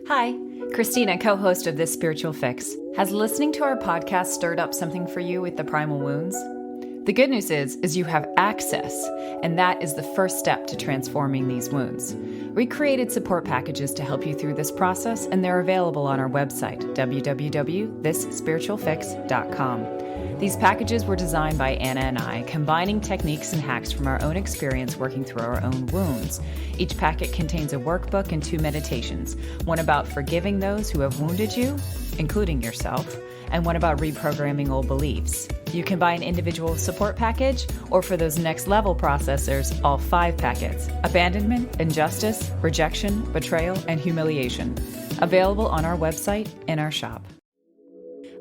Hi, Kristina, co-host of This Spiritual Fix. Has listening to our podcast stirred up something for you with the primal wounds? The good news is you have access, and that is the first step to transforming these wounds. We created support packages to help you through this process, and they're available on our website, www.this.spiritual.fix.com. These packages were designed by Anna and I, combining techniques and hacks from our own experience working through our own wounds. Each packet contains a workbook and 2 meditations, one about forgiving those who have wounded you, including yourself, and one about reprogramming old beliefs. You can buy an individual support package, or for those next level processors, all 5 packets: abandonment, injustice, rejection, betrayal, and humiliation. Available on our website and our shop.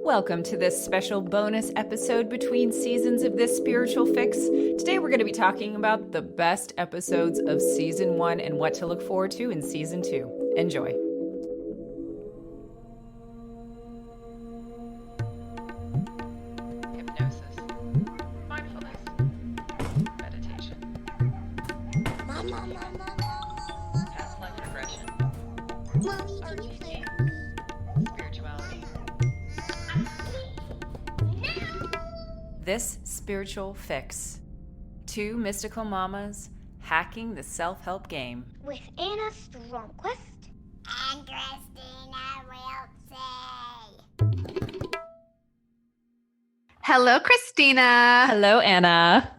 Welcome to this special bonus episode between seasons of This Spiritual Fix. Today we're going to be talking about the best episodes of Season 1 and what to look forward to in Season 2. Enjoy. Hypnosis, mindfulness, meditation, past life regression, RTT, spirituality. This Spiritual Fix. 2 mystical mamas hacking the self-help game. With Anna Stromquist and Kristina Wiltsey. Hello, Kristina. Hello, Anna.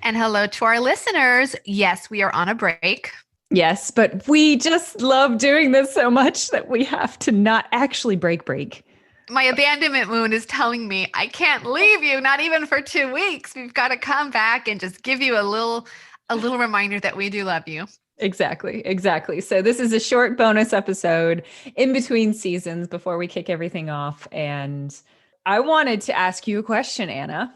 And hello to our listeners. Yes, we are on a break. Yes, but we just love doing this so much that we have to not actually break. My abandonment wound is telling me I can't leave you, not even for 2 weeks. We've got to come back and just give you a little reminder that we do love you. Exactly. So this is a short bonus episode in between seasons before we kick everything off. And I wanted to ask you a question, Anna.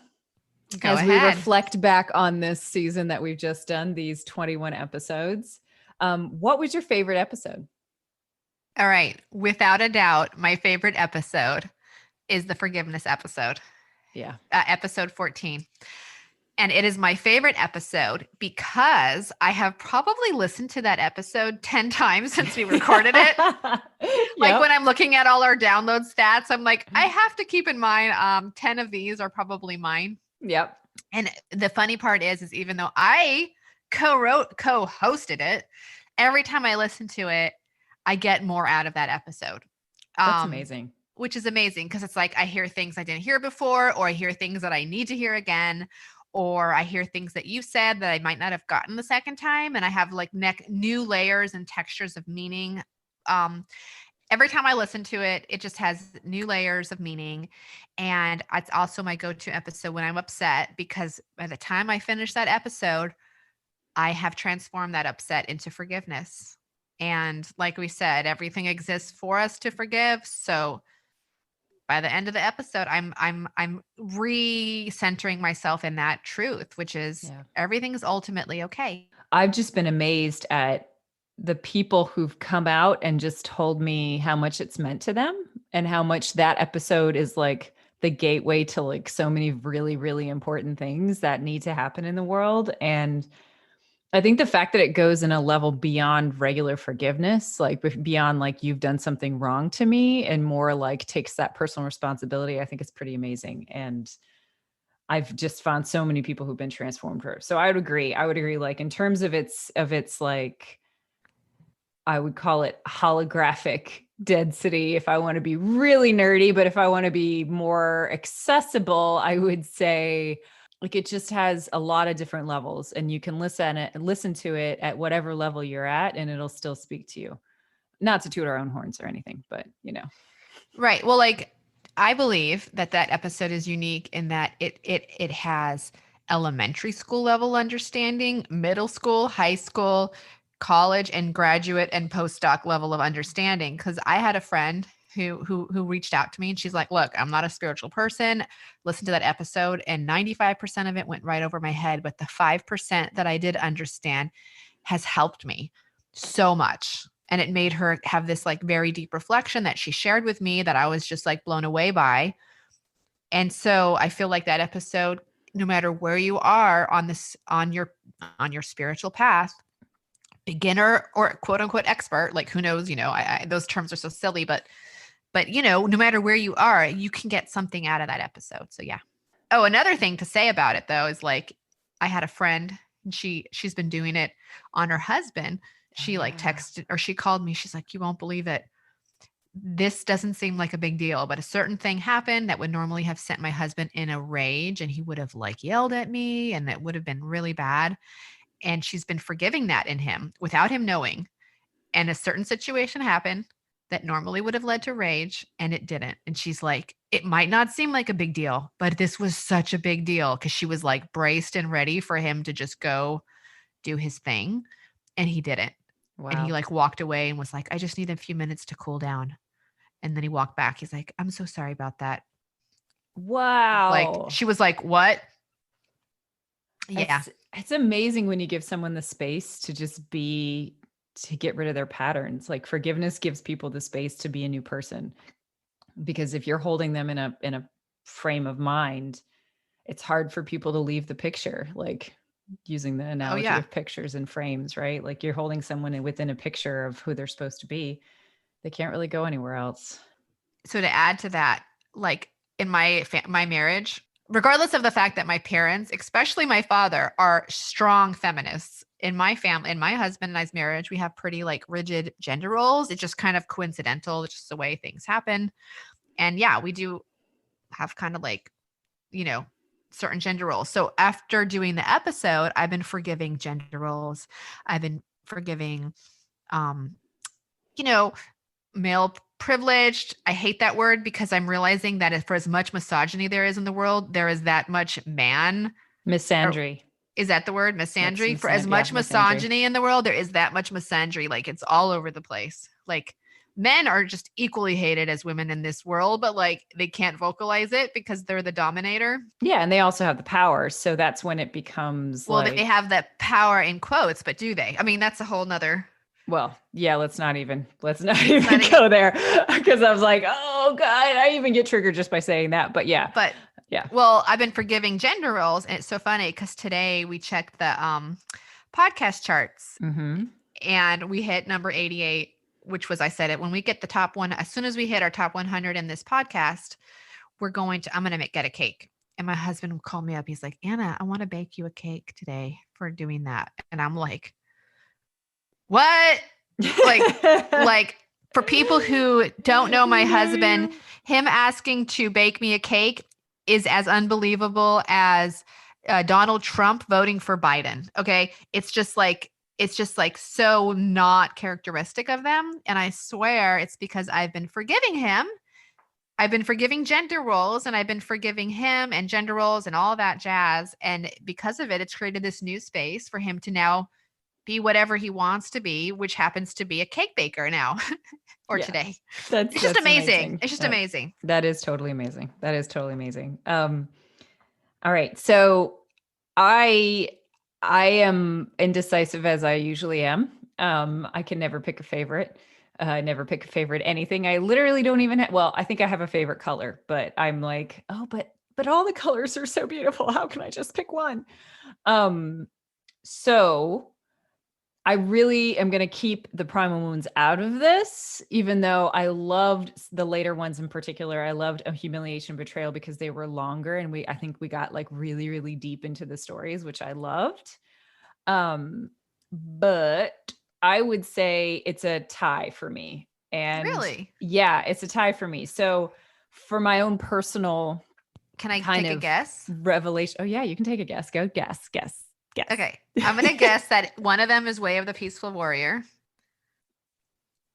Go ahead. We reflect back on this season that we've just done, these 21 episodes. What was your favorite episode? All right. Without a doubt, my favorite episode is the forgiveness episode. Yeah. Episode 14. And it is my favorite episode because I have probably listened to that episode 10 times since we recorded it. Like when I'm looking at all our download stats, I'm like, I have to keep in mind 10 of these are probably mine. Yep. And the funny part is even though I co-hosted it, every time I listen to it, I get more out of that episode. That's amazing. Which is amazing because it's like I hear things I didn't hear before, or I hear things that I need to hear again, or I hear things that you said that I might not have gotten the second time. And I have like new layers and textures of meaning. Every time I listen to it, it just has new layers of meaning. And it's also my go-to episode when I'm upset, because by the time I finish that episode, I have transformed that upset into forgiveness. And like we said, everything exists for us to forgive. So by the end of the episode, I'm re-centering myself in that truth, which is everything is ultimately okay. I've just been amazed at the people who've come out and just told me how much it's meant to them and how much that episode is like the gateway to like so many really, really important things that need to happen in the world. And I think the fact that it goes in a level beyond regular forgiveness, like beyond like you've done something wrong to me, and more like takes that personal responsibility, I think it's pretty amazing. And I've just found so many people who've been transformed for it. So I would agree. Like in terms of its like, I would call it holographic density if I want to be really nerdy, but if I want to be more accessible, I would say like it just has a lot of different levels, and you can listen to it at whatever level you're at, and it'll still speak to you. Not to toot our own horns or anything, but you know. Right. Well, like I believe that episode is unique in that it has elementary school level understanding, middle school, high school, college, and graduate and postdoc level of understanding. Because I had a friend who reached out to me, and she's like, look, I'm not a spiritual person. Listen to that episode, and 95% of it went right over my head. But the 5% that I did understand has helped me so much. And it made her have this like very deep reflection that she shared with me that I was just like blown away by. And so I feel like that episode, no matter where you are on your spiritual path, beginner or quote unquote expert, like who knows, those terms are so silly, but no matter where you are, you can get something out of that episode. So yeah. Oh, another thing to say about it though, is like, I had a friend and she's been doing it on her husband. She texted or she called me. She's like, you won't believe it. This doesn't seem like a big deal, but a certain thing happened that would normally have sent my husband in a rage, and he would have like yelled at me, and it would have been really bad. And she's been forgiving that in him without him knowing. And a certain situation happened that normally would have led to rage, and it didn't. And she's like, it might not seem like a big deal, but this was such a big deal, because she was like braced and ready for him to just go do his thing. And he didn't. Wow. And he like walked away and was like, I just need a few minutes to cool down. And then he walked back. He's like, I'm so sorry about that. Wow. Like, she was like, what? Yeah. It's amazing when you give someone the space to just to get rid of their patterns. Like, forgiveness gives people the space to be a new person, because if you're holding them in a frame of mind, it's hard for people to leave the picture, like using the analogy of pictures and frames, right? Like, you're holding someone within a picture of who they're supposed to be. They can't really go anywhere else. So to add to that, like in my marriage, regardless of the fact that my parents, especially my father, are strong feminists, in my family, in my husband and I's marriage, we have pretty like rigid gender roles. It's just kind of coincidental. It's just the way things happen. And yeah, we do have kind of like, certain gender roles. So after doing the episode, I've been forgiving gender roles. I've been forgiving, male privileged. I hate that word, because I'm realizing that for as much misogyny there is in the world, there is that much misandry. Is that the word? Misandry? For as much misogyny in the world, there is that much misandry. Like, it's all over the place. Like, men are just equally hated as women in this world, but like they can't vocalize it because they're the dominator. Yeah. And they also have the power. So that's when it becomes they have that power in quotes, but do they? I mean, that's a whole nother. Well, yeah, let's not even go there, because I was like, oh God, I even get triggered just by saying that. But yeah. Well, I've been forgiving gender roles, and it's so funny because today we checked the podcast charts, and we hit number 88, which was, I said it, when we get the top one, as soon as we hit our top 100 in this podcast, I'm going to get a cake. And my husband would call me up. He's like, Anna, I want to bake you a cake today for doing that. And I'm like, what? Like for people who don't know my husband, him asking to bake me a cake is as unbelievable as Donald Trump voting for Biden. Okay. It's just like so not characteristic of them. And I swear it's because I've been forgiving him. I've been forgiving gender roles, and I've been forgiving him and gender roles and all that jazz. And because of it, it's created this new space for him to now be whatever he wants to be, which happens to be a cake baker now today. It's just amazing. It's just amazing. That is totally amazing. All right. So I am indecisive, as I usually am. I can never pick a favorite. Never pick a favorite anything. I literally don't even I think I have a favorite color, but I'm like, oh, but all the colors are so beautiful. How can I just pick one? So I really am going to keep the primal wounds out of this, even though I loved the later ones in particular. I loved a humiliation betrayal because they were longer, and I think we got like really, really deep into the stories, which I loved. But I would say it's a tie for me. And really, yeah, it's a tie for me. So for my own personal, can I take a guess? Revelation. Oh yeah, you can take a guess. Go guess. Okay. I'm going to guess that one of them is Way of the Peaceful Warrior.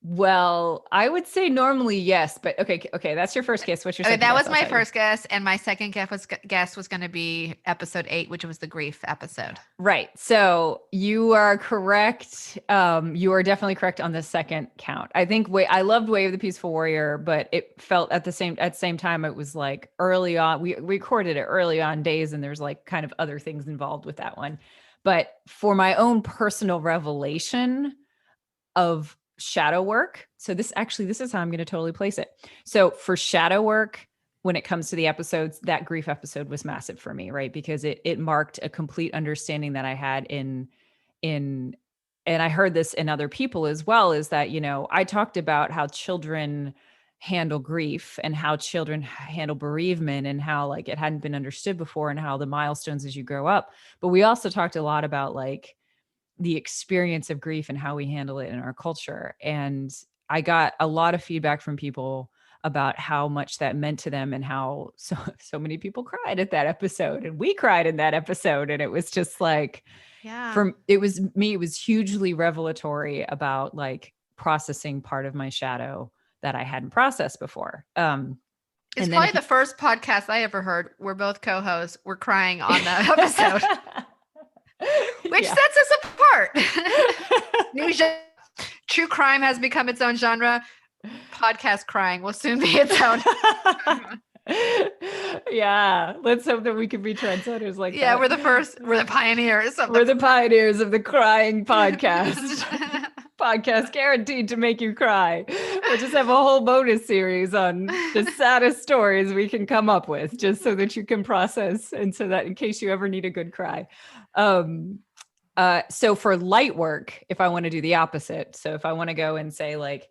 Well, I would say normally yes, but okay. That's your first guess. What's your second guess? That was I'll my first guess, and my second guess was going to be episode 8, which was the grief episode. Right. So you are correct. You are definitely correct on the second count. I think I loved Way of the Peaceful Warrior, but it felt at the same time it was like early on. We recorded it early on days, and there's like kind of other things involved with that one. But for my own personal revelation of shadow work. So this is how I'm going to totally place it. So for shadow work, when it comes to the episodes, that grief episode was massive for me, right? Because it marked a complete understanding that I had in and I heard this in other people as well, is that, I talked about how children handle grief and how children handle bereavement and how like it hadn't been understood before and how the milestones as you grow up. But we also talked a lot about like the experience of grief and how we handle it in our culture. And I got a lot of feedback from people about how much that meant to them and how so many people cried at that episode, and we cried in that episode. And it was just like, it was hugely revelatory about like processing part of my shadow that I hadn't processed before. It's probably the first podcast I ever heard where both co-hosts were crying on the episode, which sets us apart. True crime has become its own genre. Podcast crying will soon be its own genre. Yeah, let's hope that we can be trendsetters like that. We're the pioneers. We're the pioneers of the crying podcast. Podcast guaranteed to make you cry. We'll just have a whole bonus series on the saddest stories we can come up with, just so that you can process, and so that in case you ever need a good cry. So for light work, if I want to do the opposite, so if I want to go and say like,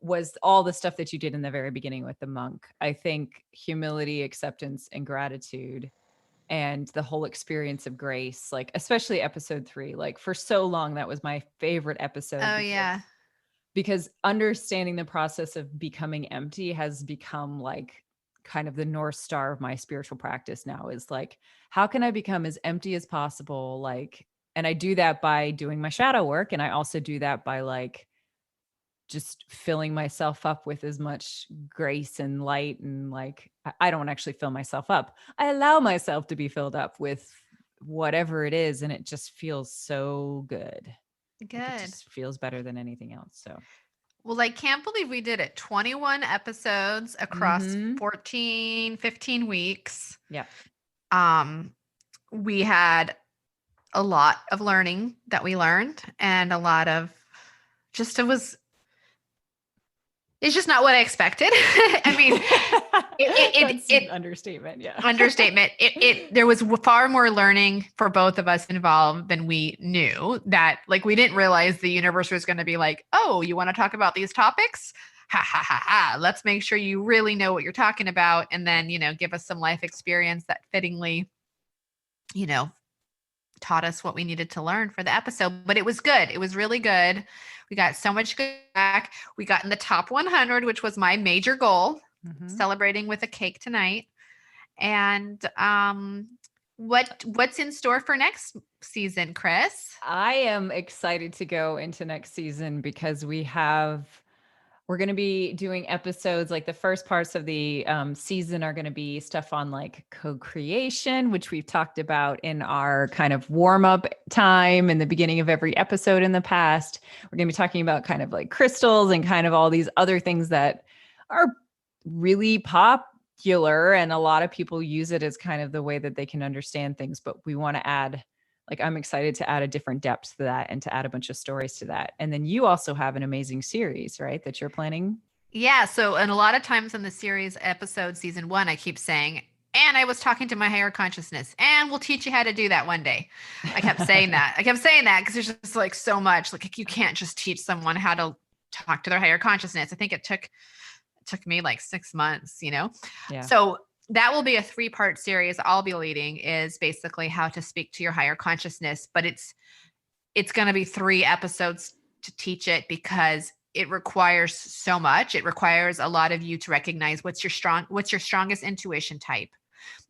was all the stuff that you did in the very beginning with the monk, I think humility, acceptance, and gratitude, and the whole experience of grace, like especially episode 3, like for so long, that was my favorite episode. Oh, because understanding the process of becoming empty has become like kind of the North Star of my spiritual practice now, is like, how can I become as empty as possible? Like, and I do that by doing my shadow work. And I also do that by like, just filling myself up with as much grace and light. And like, I don't actually fill myself up. I allow myself to be filled up with whatever it is. And it just feels so good. Good. Like, it just feels better than anything else. So, well, I can't believe we did it. 21 episodes across 14, 15 weeks. Yeah. We had a lot of learning that we learned, and a lot of it's just not what I expected. I mean, it's an understatement. Yeah. Understatement. There was far more learning for both of us involved than we knew. That like, we didn't realize the universe was going to be like, oh, you want to talk about these topics? Ha ha ha ha. Let's make sure you really know what you're talking about. And then, give us some life experience that fittingly, taught us what we needed to learn for the episode. But it was good. It was really good. We got so much good back. We got in the top 100, which was my major goal, celebrating with a cake tonight. And what's in store for next season, Kris? I am excited to go into next season because we're going to be doing episodes, like the first parts of the season are going to be stuff on like co-creation, which we've talked about in our kind of warm-up time in the beginning of every episode in the past. We're going to be talking about kind of like crystals and kind of all these other things that are really popular, and a lot of people use it as kind of the way that they can understand things. But we want to add, like, I'm excited to add a different depth to that and to add a bunch of stories to that. And then you also have an amazing series, right, that you're planning? Yeah. So, and a lot of times in the series episode, season 1, I keep saying, and I was talking to my higher consciousness, and we'll teach you how to do that one day. I kept saying that. Because there's just like so much, like you can't just teach someone how to talk to their higher consciousness. I think it took me like 6 months, Yeah. So that will be a 3-part series I'll be leading, is basically how to speak to your higher consciousness. But it's going to be 3 episodes to teach it, because it requires so much. It requires a lot of you to recognize what's your strongest intuition type.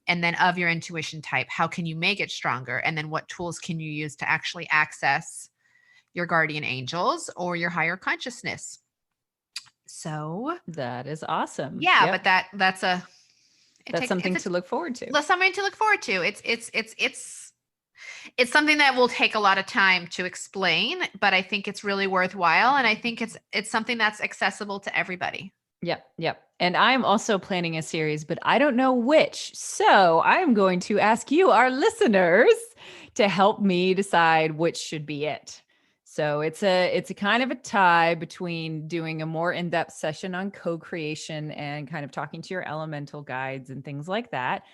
And then of your intuition type, how can you make it stronger? And then what tools can you use to actually access your guardian angels or your higher consciousness? So that is awesome. Yeah. Yep. But that's something to look forward to. That's something to look forward to. It's something that will take a lot of time to explain, but I think it's really worthwhile. And I think it's something that's accessible to everybody. Yep. And I'm also planning a series, but I don't know which. So I'm going to ask you, our listeners, to help me decide which should be it. So it's a kind of a tie between doing a more in-depth session on co-creation and kind of talking to your elemental guides and things like that,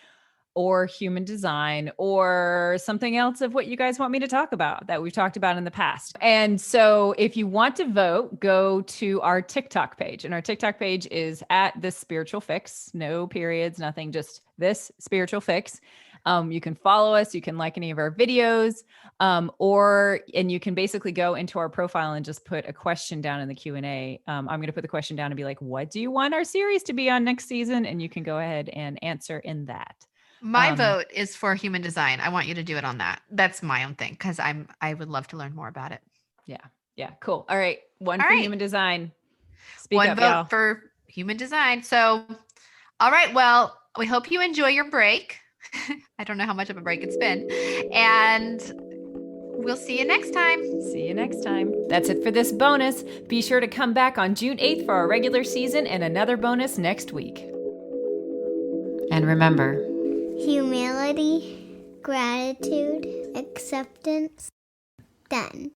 or human design or something else of what you guys want me to talk about that we've talked about in the past. And so if you want to vote, go to our TikTok page. And our TikTok page is at this.spiritual.fix. No periods, nothing, just this.spiritual.fix. You can follow us. You can like any of our videos, and you can basically go into our profile and just put a question down in the Q&A. I'm going to put the question down and be like, what do you want our series to be on next season? And you can go ahead and answer in that. My vote is for human design. I want you to do it on that. That's my own thing because I would love to learn more about it. Yeah. Yeah. Cool. All right. One for human design. Speak One up, vote y'all. for human design. So, all right. Well, we hope you enjoy your break. I don't know how much of a break it's been. And we'll see you next time. See you next time. That's it for this bonus. Be sure to come back on June 8th for our regular season and another bonus next week. And remember, humility, gratitude, acceptance. Done.